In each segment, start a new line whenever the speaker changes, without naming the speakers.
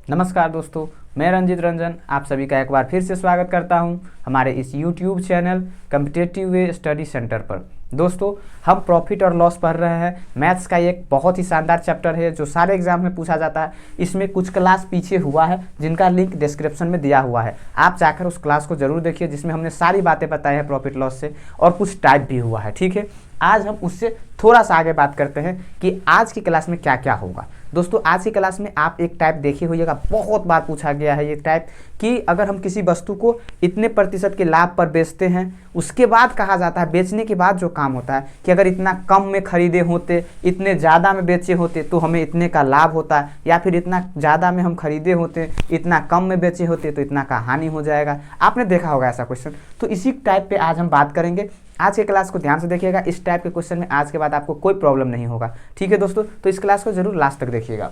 नमस्कार दोस्तों, मैं रंजित रंजन आप सभी का एक बार फिर से स्वागत करता हूं हमारे इस YouTube channel competitive way study centre पर। दोस्तों, हम प्रॉफिट और लॉस पढ़ रहे हैं। मैथ्स का एक बहुत ही शानदार चैप्टर है जो सारे एग्जाम में पूछा जाता है। इसमें कुछ क्लास पीछे हुआ है जिनका लिंक डिस्क्रिप्शन में दिया हुआ है, आप जाकर उस क्लास को जरूर देखिए, जिसमें हमने सारी बातें बताई हैं प्रॉफिट लॉस से, और कुछ टाइप भी हुआ है। ठीक है, आज हम उससे थोड़ा सा आगे बात करते हैं कि आज की क्लास में क्या क्या होगा। दोस्तों, आज की क्लास में आप एक टाइप देखे होइएगा, बहुत बार पूछा गया है ये टाइप कि अगर हम किसी वस्तु को इतने प्रतिशत के लाभ पर बेचते हैं, उसके बाद कहा जाता है, बेचने के बाद जो काम होता है कि अगर इतना कम में खरीदे होते, इतने ज़्यादा में बेचे होते तो हमें इतने का लाभ होता है, या फिर इतना ज़्यादा में हम खरीदे होते, इतना कम में बेचे होते तो इतना का हानि हो जाएगा। आपने देखा होगा ऐसा क्वेश्चन। तो इसी टाइप पे आज हम बात करेंगे। आज के क्लास को ध्यान से देखिएगा, इस टाइप के क्वेश्चन में आज के बाद आपको कोई प्रॉब्लम नहीं होगा। ठीक है दोस्तों, तो इस क्लास को जरूर लास्ट तक देखिएगा।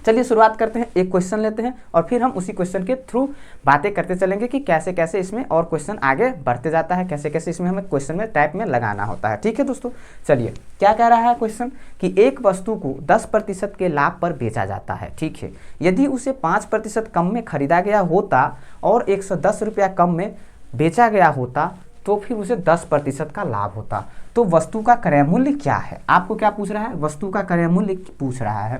चलिए शुरुआत करते हैं, एक क्वेश्चन लेते हैं और फिर हम उसी क्वेश्चन के थ्रू बातें करते चलेंगे कि कैसे कैसे इसमें और क्वेश्चन आगे बढ़ते जाता है, कैसे कैसे इसमें हमें क्वेश्चन में टाइप में लगाना होता है। ठीक है दोस्तों, चलिए क्या कह रहा है क्वेश्चन कि एक वस्तु को 10% के लाभ पर बेचा जाता है। ठीक है, यदि उसे 5% कम में खरीदा गया होता और 110 रुपया कम में बेचा गया होता तो फिर उसे 10% का लाभ होता। तो वस्तु का क्रय मूल्य क्या है? आपको क्या पूछ रहा है? वस्तु का क्रय मूल्य पूछ रहा है।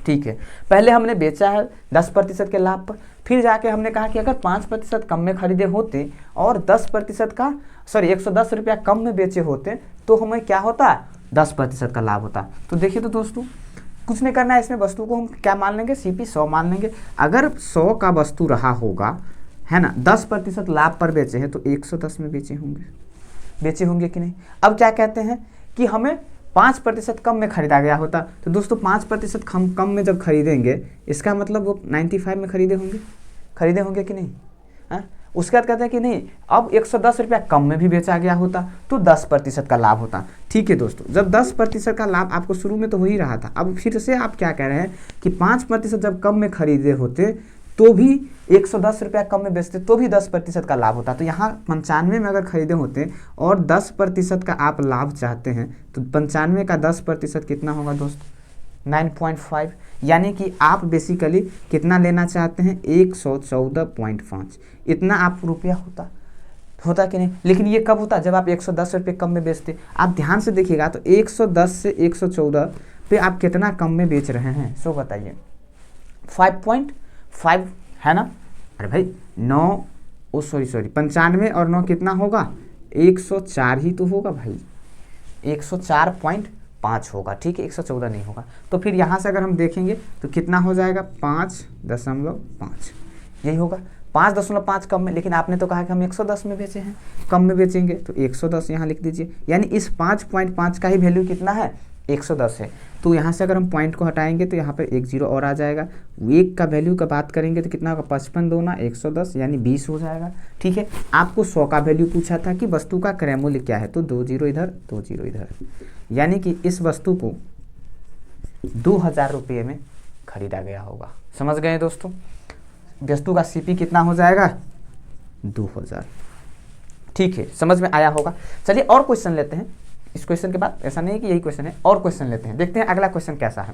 ठीक है, पहले हमने बेचा है 10% के लाभ पर, फिर जाके हमने कहा कि अगर 5% कम में खरीदे होते और 10% का 110 रुपया कम में बेचे होते तो हमें क्या होता? 10% का लाभ होता। तो देखिए तो दोस्तों, कुछ नहीं करना है, इसमें वस्तु को हम क्या मान लेंगे? CP 100 मान लेंगे। अगर 100 का वस्तु रहा होगा, है ना, 10% लाभ पर बेचे हैं तो 110 में बेचे होंगे कि नहीं? अब क्या कहते हैं कि हमें 5% कम में खरीदा गया होता। तो दोस्तों 5% कम में जब खरीदेंगे, इसका मतलब वो 95 में खरीदे होंगे कि नहीं? उसके बाद कहते हैं कि नहीं, अब 110 रुपया कम में भी बेचा गया होता तो 10% का लाभ होता। ठीक है दोस्तों, जब 10% का लाभ आपको शुरू में तो हो ही रहा था, अब फिर से आप क्या कह रहे हैं कि 5% जब कम में खरीदे होते तो भी 110 रुपया कम में बेचते तो भी 10% का लाभ होता। तो यहाँ 95 में अगर खरीदे होते और 10% का आप लाभ चाहते हैं तो 95 का 10% कितना होगा दोस्तों? 9.5। यानी कि आप बेसिकली कितना लेना चाहते हैं? 114.5। इतना आप रुपया होता कि नहीं? लेकिन ये कब होता? जब आप 110 रुपये कम में बेचते। आप ध्यान से देखिएगा तो 110 से 114 पे आप कितना कम में बेच रहे हैं? सो बताइए। 5.5 है ना? अरे भाई 95 और 9 कितना होगा? 104 ही तो होगा भाई, 104.5 होगा। ठीक है, 114 नहीं होगा। तो फिर यहाँ से अगर हम देखेंगे तो कितना हो जाएगा? 5.5 यही होगा। 5.5 कम में, लेकिन आपने तो कहा कि हम 110 में बेचे हैं, कम में बेचेंगे तो 110 यहाँ लिख दीजिए। यानी इस 5.5 का ही वैल्यू कितना है? 110 है। तो यहाँ से अगर हम पॉइंट को हटाएंगे तो यहाँ पर एक जीरो और आ जाएगा। एक का वैल्यू का बात करेंगे तो कितना होगा? 55 दूना 110 यानी 20 हो जाएगा। ठीक है, आपको 100 का वैल्यू पूछा था कि वस्तु का क्रय मूल्य क्या है, तो 2 जीरो इधर 2 जीरो इधर, यानी कि इस वस्तु को 2000 रुपये में खरीदा गया होगा। समझ गए दोस्तों? वस्तु का CP कितना हो जाएगा? 2000। ठीक है, समझ में आया होगा। चलिए और क्वेश्चन लेते हैं। इस क्वेश्चन के बाद ऐसा नहीं कि यही क्वेश्चन है, और क्वेश्चन लेते हैं, देखते हैं अगला क्वेश्चन कैसा है।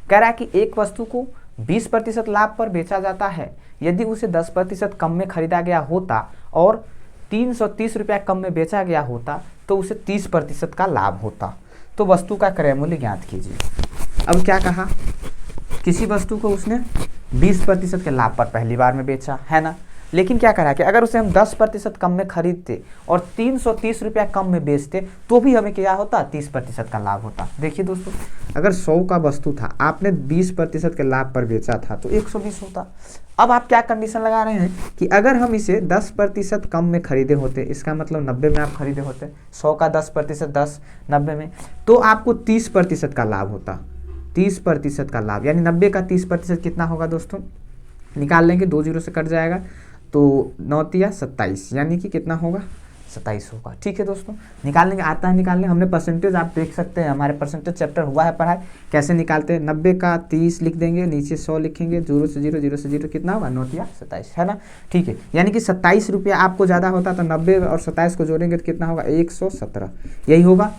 कह रहा है कि एक वस्तु को 20% लाभ पर बेचा जाता है, यदि उसे 10% कम में खरीदा गया होता और 330 रुपया कम में बेचा गया होता तो उसे 30% का लाभ होता। तो वस्तु का क्रय मूल्य ज्ञात कीजिए। अब क्या कहा? किसी वस्तु को उसने 20% के लाभ पर पहली बार में बेचा, है ना, लेकिन क्या करा कि अगर उसे हम 10% कम में खरीदते और 330 रुपया कम में बेचते तो भी हमें क्या होता? 30% का लाभ होता। देखिए दोस्तों, अगर 100 का वस्तु था, आपने 20% के लाभ पर बेचा था तो 120 होता। अब आप क्या कंडीशन लगा रहे हैं कि अगर हम इसे 10% कम में खरीदे होते, इसका मतलब 90 में आप खरीदे होते, 100 का 10% 10 90 में, तो आपको 30% का लाभ होता। 30% का लाभ यानी 90 का 30% कितना होगा दोस्तों? निकाल लेंगे, 2 जीरो से कट जाएगा तो 9 तिया 27, यानी कि कितना होगा? 27 होगा। ठीक है दोस्तों, निकाल लेंगे, आता है निकालने। हमने परसेंटेज, आप देख सकते हैं हमारे परसेंटेज चैप्टर हुआ है पढ़ाई, कैसे निकालते हैं। 90 का 30 लिख देंगे, नीचे 100 लिखेंगे, 0 से 0 0 से 0 कितना होगा? 9 तिया 27, है ना। ठीक है, यानी कि 27 रुपया आपको ज़्यादा होता तो 90 और 27 को जोड़ेंगे तो कितना होगा? 117, यही होगा।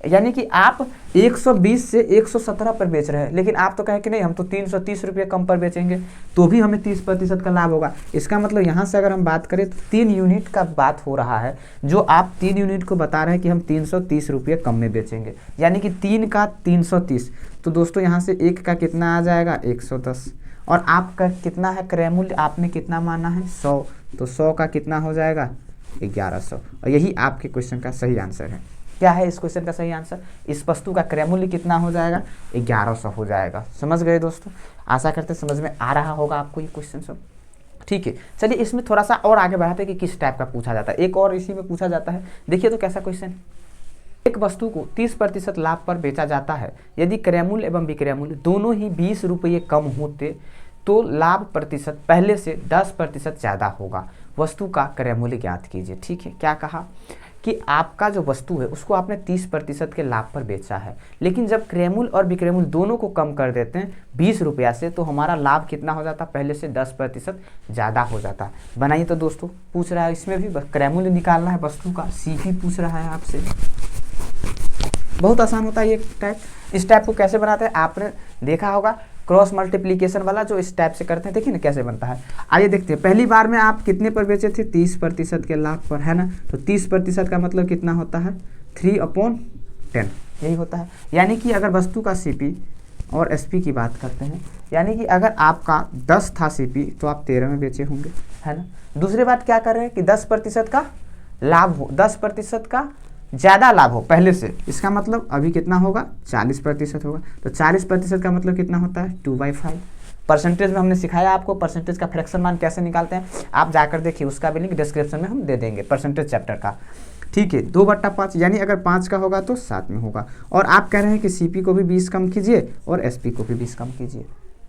यानी कि आप 120 से 117 पर बेच रहे हैं, लेकिन आप तो कहें कि नहीं हम तो 330 रुपये कम पर बेचेंगे तो भी हमें 30% का लाभ होगा। इसका मतलब यहाँ से अगर हम बात करें तो 3 यूनिट का बात हो रहा है, जो आप 3 यूनिट को बता रहे हैं कि हम 330 रुपये कम में बेचेंगे, यानी कि 3 का 330। तो दोस्तों यहाँ से 1 का कितना आ जाएगा 110, और आपका कितना है क्रय मूल्य, आपने कितना माना है 100, तो 100 का कितना हो जाएगा 1100। और यही आपके क्वेश्चन का सही आंसर है। क्या है इस क्वेश्चन का सही आंसर? इस वस्तु का क्रय मूल्य कितना हो जाएगा 1100 हो जाएगा। समझ गए दोस्तों? आशा करते समझ में आ रहा होगा आपको ये क्वेश्चन सब। ठीक है, चलिए इसमें थोड़ा सा और आगे बढ़ाते हैं कि किस टाइप का पूछा जाता है। एक और इसी में पूछा जाता है, देखिए तो कैसा क्वेश्चन। एक वस्तु को 30% लाभ पर बेचा जाता है, यदि क्रय मूल्य एवं विक्रय मूल्य दोनों ही 20 रुपये कम होते तो लाभ प्रतिशत पहले से 10% ज़्यादा होगा। वस्तु का क्रय मूल्य ज्ञात कीजिए। ठीक है, क्या कहा कि आपका जो वस्तु है उसको आपने 30% के लाभ पर बेचा है, लेकिन जब क्रय मूल्य और विक्रय मूल्य दोनों को कम कर देते हैं 20 रुपया से, तो हमारा लाभ कितना हो जाता है पहले से 10% ज़्यादा हो जाता है। बनाइए तो दोस्तों, पूछ रहा है इसमें भी क्रय मूल्य निकालना है वस्तु का, सीपी पूछ रहा है आपसे। बहुत आसान होता है ये टाइप। इस टाइप को कैसे बनाते हैं आपने देखा होगा, क्रॉस मल्टीप्लीकेशन वाला जो इस टाइप से करते हैं, देखिए ना कैसे बनता है। आइए देखते हैं, पहली बार में आप कितने पर बेचे थे 30% के लाभ पर, है ना। तो 30% का मतलब कितना होता है 3/10, यही होता है। यानी कि अगर वस्तु का सीपी और एसपी की बात करते हैं, यानी कि अगर आपका 10 था सीपी तो आप 13 में बेचे होंगे, है ना। दूसरी बात क्या कर रहे हैं कि 10% का लाभ हो, 10% का ज़्यादा लाभ हो पहले से, इसका मतलब अभी कितना होगा 40% होगा। तो 40% का मतलब कितना होता है 2/5। परसेंटेज में हमने सिखाया आपको परसेंटेज का फ्रैक्शन मान कैसे निकालते हैं, आप जाकर देखिए, उसका भी लिंक डिस्क्रिप्शन में हम दे देंगे परसेंटेज चैप्टर का। ठीक है, 2/5 यानी अगर 5 का होगा तो 7 में होगा। और आप कह रहे हैं कि सीपी को भी 20 कम कीजिए और एसपी को भी 20 कम कीजिए।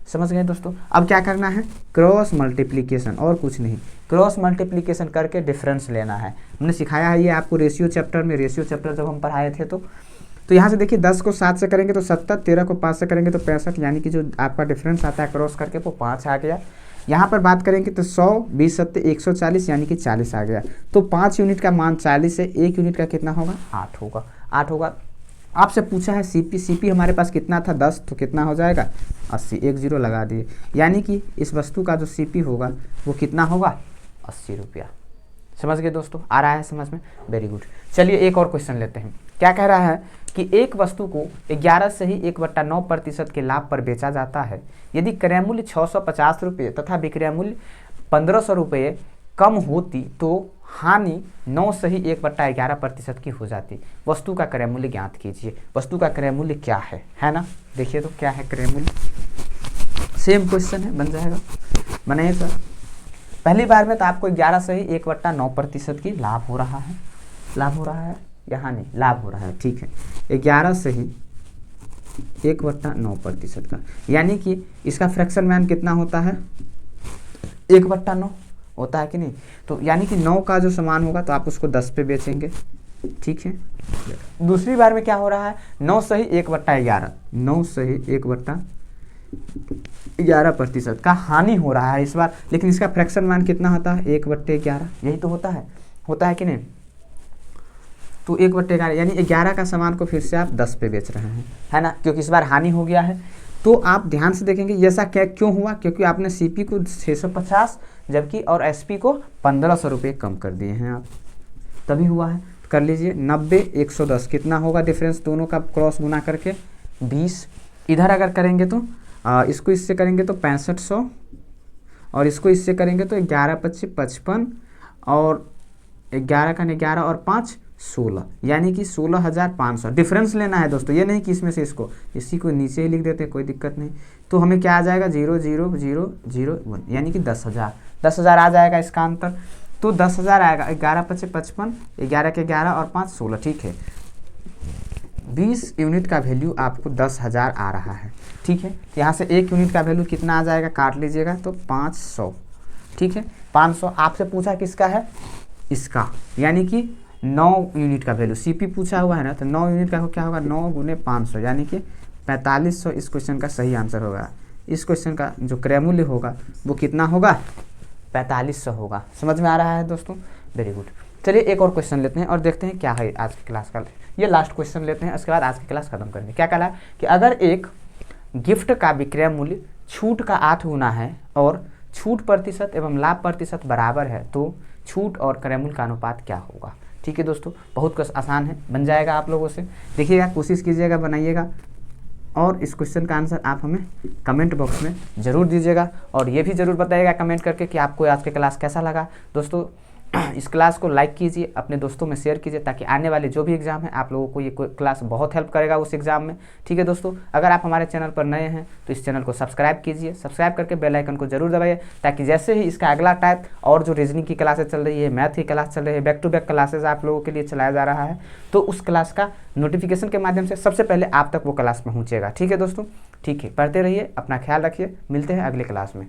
समझ गए दोस्तों? अब क्या करना है क्रॉस मल्टीप्लिकेशन, और कुछ नहीं, क्रॉस मल्टीप्लिकेशन करके डिफरेंस लेना है। हमने सिखाया है ये आपको रेशियो चैप्टर में, रेशियो चैप्टर जब हम पढ़ाए थे तो यहाँ से देखिए 10 को 7 से करेंगे तो 70, 13 को 5 से करेंगे तो 65, यानी कि जो आपका डिफरेंस आता है क्रॉस करके वो 5 आ गया। यहाँ पर बात करेंगे तो 100, 20 सत्ते 140, यानी कि 40 आ गया। तो 5 यूनिट का मान 40 है, 1 यूनिट का कितना होगा 8 होगा, 8 होगा। आपसे पूछा है सीपी, सीपी हमारे पास कितना था 10, तो कितना हो जाएगा 80, 1 0 लगा दिए, यानी कि इस वस्तु का जो सीपी होगा वो कितना होगा 80 रुपया। समझ गए दोस्तों? आ रहा है समझ में? Very good. चलिए एक और क्वेश्चन लेते हैं। क्या कह रहा है कि एक वस्तु को 11 से ही 1/9% के लाभ पर बेचा जाता है, यदि क्रय मूल्य 650 रुपये तथा विक्रय मूल्य 1500 रुपये कम होती तो हानि 9 से ही 1/11% की हो जाती। वस्तु का क्रय मूल्य ज्ञात कीजिए। वस्तु का क्रय मूल्य क्या है ना। देखिए तो क्या है क्रय मूल्य, सेम क्वेश्चन है, बन जाएगा। बनाइए सर। पहली बार में तो आपको 11 से ही 1/9% की लाभ हो रहा है, लाभ हो रहा है, यहाँ नहीं लाभ हो रहा है। ठीक है, 11 से ही 1/9% का, यानी कि इसका फ्रैक्शन मान कितना होता है 1/9 होता है कि नहीं। तो यानी कि 9 का जो समान होगा तो आप उसको 10 पे बेचेंगे। ठीक है, दूसरी बार में क्या हो रहा है 9 से ही 1/11, 9 से ही 1/11% का हानि हो रहा है इस बार, लेकिन इसका फ्रैक्शन मान कितना होता है 1/11, यही तो होता है कि नहीं। तो 1/11 यानी 11 का सामान को फिर से आप 10 पे बेच रहे हैं, है ना, क्योंकि इस बार हानि हो गया है। तो आप ध्यान से देखेंगे ऐसा क्या क्यों हुआ, क्योंकि आपने सीपी को 650 जबकि और एसपी को 1500 रुपये कम कर दिए हैं आप, तभी हुआ है। कर लीजिए 90, 110 कितना होगा डिफरेंस दोनों का क्रॉस गुना करके 20। इधर अगर करेंगे तो इसको इससे करेंगे तो 6500 और इसको इससे करेंगे तो 11 25 55 और 11 का 11 और 5 16, यानी कि 16,500 डिफरेंस लेना है दोस्तों। ये नहीं कि इसमें से इसको इसी को नीचे ही लिख देते हैं, कोई दिक्कत नहीं। तो हमें क्या आ जाएगा 0,0,0,0,1 यानी कि 10,000, 10,000 आ जाएगा इसका अंतर। तो 10,000 आएगा, 11 25 55, 11 के 11 और 5 16। ठीक है, 20 यूनिट का वैल्यू आपको 10,000 आ रहा है। ठीक है, यहाँ से 1 यूनिट का वैल्यू कितना आ जाएगा, काट लीजिएगा तो 500। ठीक है, 500 आपसे पूछा किसका है, इसका, यानी कि 9 यूनिट का वैल्यू सीपी पूछा हुआ है ना, तो 9 यूनिट का क्या होगा 9 गुने 500 यानी कि 4500 इस क्वेश्चन का सही आंसर होगा। इस क्वेश्चन का जो क्रय मूल्य होगा वो कितना होगा 4500 होगा। समझ में आ रहा है दोस्तों? Very good. चलिए एक और क्वेश्चन लेते हैं और देखते हैं क्या है आज की क्लास का। ये लास्ट क्वेश्चन लेते हैं, उसके बाद आज की क्लास खत्म करेंगे। क्या कहा कि अगर एक गिफ्ट का विक्रय मूल्य छूट का 8 गुना है और छूट प्रतिशत एवं लाभ प्रतिशत बराबर है तो छूट और क्रय मूल्य का अनुपात क्या होगा। ठीक है दोस्तों, बहुत आसान है, बन जाएगा आप लोगों से। देखिएगा, कोशिश कीजिएगा, बनाइएगा और इस क्वेश्चन का आंसर आप हमें कमेंट बॉक्स में ज़रूर दीजिएगा और ये भी ज़रूर बताइएगा कमेंट करके कि आपको आज की क्लास कैसा लगा। दोस्तों इस क्लास को लाइक कीजिए, अपने दोस्तों में शेयर कीजिए ताकि आने वाले जो भी एग्ज़ाम है आप लोगों को ये क्लास बहुत हेल्प करेगा उस एग्ज़ाम में। ठीक है दोस्तों, अगर आप हमारे चैनल पर नए हैं तो इस चैनल को सब्सक्राइब कीजिए, सब्सक्राइब करके बेल आइकन को जरूर दबाइए ताकि जैसे ही इसका अगला टाइप और जो रीजनिंग की क्लासेस चल रही है, मैथ की क्लास चल रही है, बैक टू बैक क्लासेज आप लोगों के लिए चलाया जा रहा है, तो उस क्लास का नोटिफिकेशन के माध्यम से सबसे पहले आप तक वो क्लास पहुँचेगा। ठीक है दोस्तों, ठीक है, पढ़ते रहिए, अपना ख्याल रखिए, मिलते हैं अगले क्लास में।